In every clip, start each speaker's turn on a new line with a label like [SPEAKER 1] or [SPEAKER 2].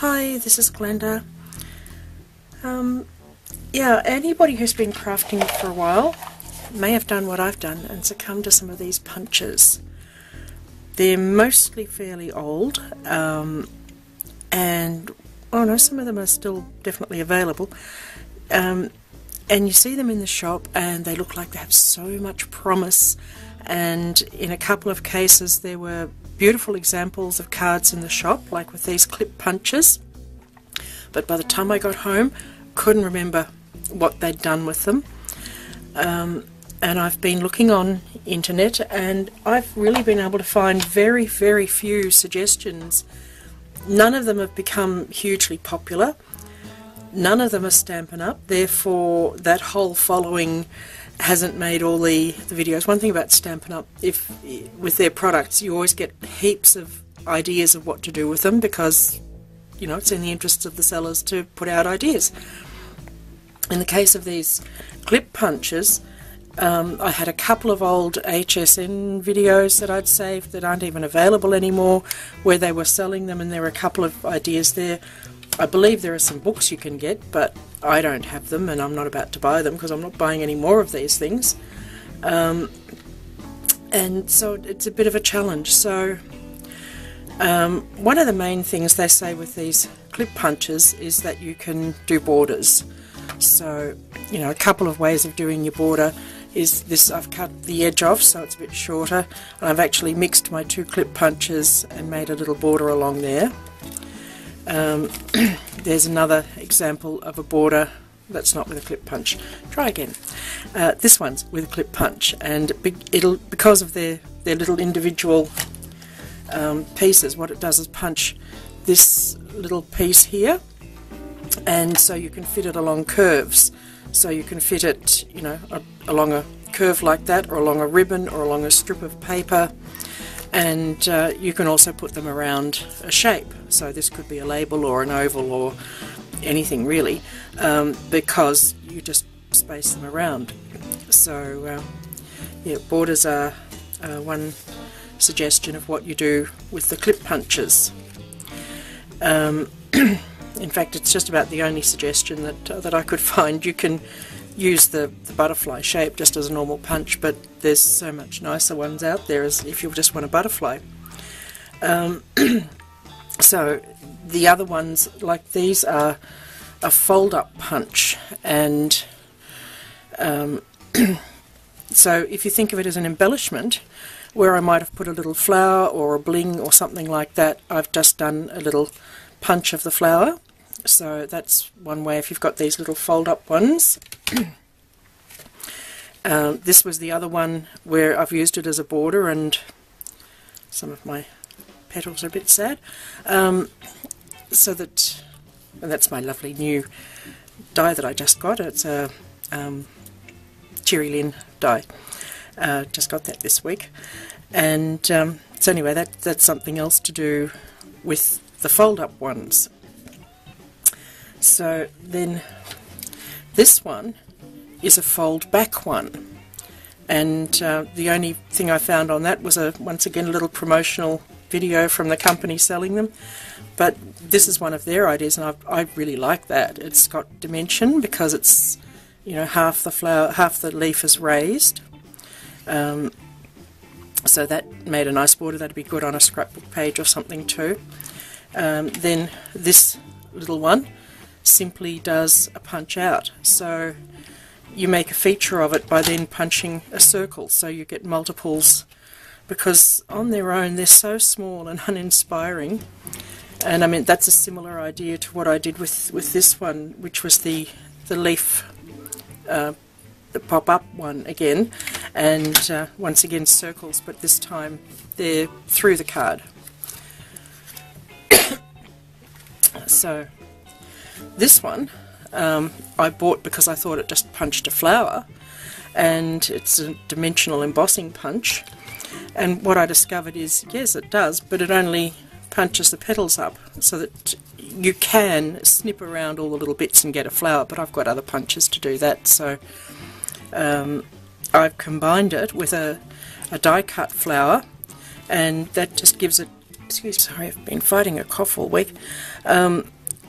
[SPEAKER 1] Hi, this is Glenda. Yeah, anybody who's been crafting for a while may have done what I've done and succumbed to some of these punches. They're mostly fairly old, and oh no, some of them are still definitely available. And you see them in the shop and they look like they have so much promise, and in a couple of cases there were beautiful examples of cards in the shop, like with these clip punches, but by the time I got home couldn't remember what they'd done with them. And I've been looking on internet and I've really been able to find very few suggestions. None of them have become hugely popular. None of them are Stampin' Up, therefore that whole following hasn't made all the videos. One thing about Stampin' Up, with their products, you always get heaps of ideas of what to do with them because, you know, it's in the interests of the sellers to put out ideas. In the case of these clip punches, I had a couple of old HSN videos that I'd saved that aren't even available anymore, where they were selling them, and there were a couple of ideas there. I believe there are some books you can get, but I don't have them and I'm not about to buy them because I'm not buying any more of these things. And so it's a bit of a challenge. So one of the main things they say with these clip punches is that you can do borders. So, you know, a couple of ways of doing your border is this. I've cut the edge off so it's a bit shorter, and I've actually mixed my two clip punches and made a little border along there. There's another example of a border that's not with a clip punch. Try again. This one's with a clip punch, and because of their little individual pieces, what it does is punch this little piece here, and so you can fit it along curves. So you can fit it, you know, along a curve like that, or along a ribbon, or along a strip of paper. And you can also put them around a shape. So this could be a label or an oval or anything really, because you just space them around. So yeah, borders are one suggestion of what you do with the clip punches. In fact, it's just about the only suggestion that I could find. You can use the butterfly shape just as a normal punch, but there's so much nicer ones out there as if you just want a butterfly. So the other ones like these are a fold-up punch, and so if you think of it as an embellishment, where I might have put a little flower or a bling or something like that, I've just done a little punch of the flower. So that's one way if you've got these little fold-up ones. This was the other one where I've used it as a border, and some of my petals are a bit sad. So that, and that's my lovely new die that I just got. It's a Cherry Lynn die. Just got that this week. And so anyway, that's something else to do with the fold-up ones. So then this one is a fold back one, and the only thing I found on that was once again a little promotional video from the company selling them, but this is one of their ideas, and I really like that. It's got dimension because it's, you know, half the flower, half the leaf is raised, so that made a nice border. That'd be good on a scrapbook page or something too. Then this little one simply does a punch out, so you make a feature of it by then punching a circle, so you get multiples, because on their own they're so small and uninspiring. And I mean, that's a similar idea to what I did with this one, which was the leaf, the pop-up one again, and once again circles, but this time they're through the card. So this one I bought because I thought it just punched a flower, and it's a dimensional embossing punch, and what I discovered is, yes, it does, but it only punches the petals up, so that you can snip around all the little bits and get a flower, but I've got other punches to do that. So I've combined it with a die cut flower, and that just gives it excuse me, sorry, I've been fighting a cough all week.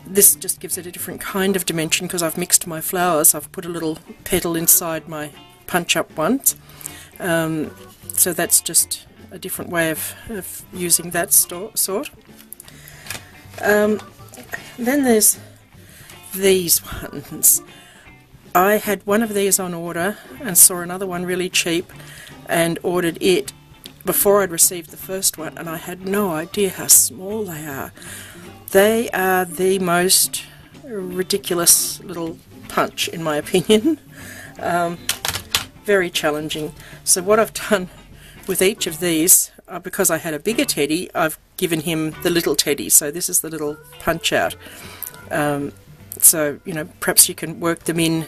[SPEAKER 1] This just gives it a different kind of dimension because I've mixed my flowers. I've put a little petal inside my punch-up ones. So that's just a different way of using that sort. Then there's these ones. I had one of these on order and saw another one really cheap and ordered it before I'd received the first one, and I had no idea how small they are. They are the most ridiculous little punch, in my opinion. Very challenging. So what I've done with each of these, because I had a bigger teddy, I've given him the little teddy. So this is the little punch out. So, you know, perhaps you can work them in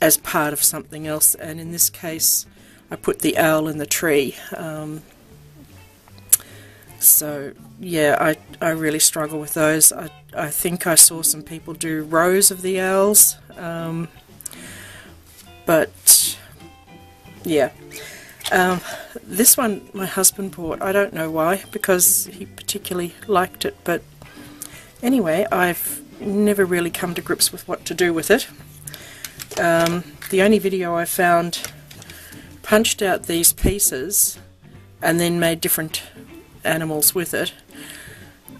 [SPEAKER 1] as part of something else, and in this case I put the owl in the tree. So yeah, I really struggle with those. I think I saw some people do rows of the owls, but yeah. This one my husband bought. I don't know why, because he particularly liked it, but anyway, I've never really come to grips with what to do with it. The only video I found punched out these pieces and then made different animals with it,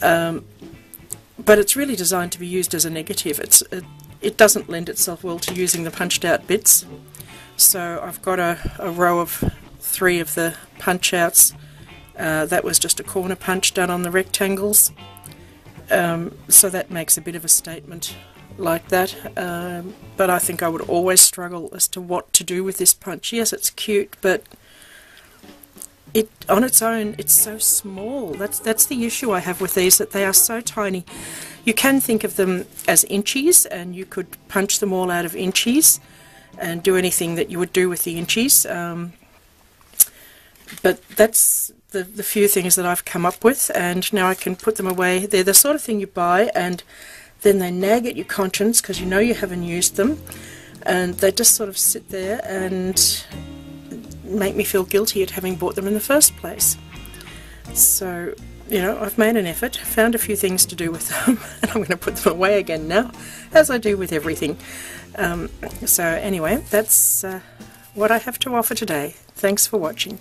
[SPEAKER 1] but it's really designed to be used as a negative. It doesn't lend itself well to using the punched out bits, so I've got a row of 3 of the punch outs. That was just a corner punch done on the rectangles, so that makes a bit of a statement like that, but I think I would always struggle as to what to do with this punch. Yes, it's cute, but it on its own, it's so small. That's the issue I have with these, that they are so tiny. You can think of them as inchies, and you could punch them all out of inchies and do anything that you would do with the inchies, but that's the few things that I've come up with, and now I can put them away. They're the sort of thing you buy and then they nag at your conscience because you know you haven't used them, and they just sort of sit there and make me feel guilty at having bought them in the first place. So, you know, I've made an effort, found a few things to do with them, and I'm going to put them away again now, as I do with everything. So anyway, that's what I have to offer today. Thanks for watching.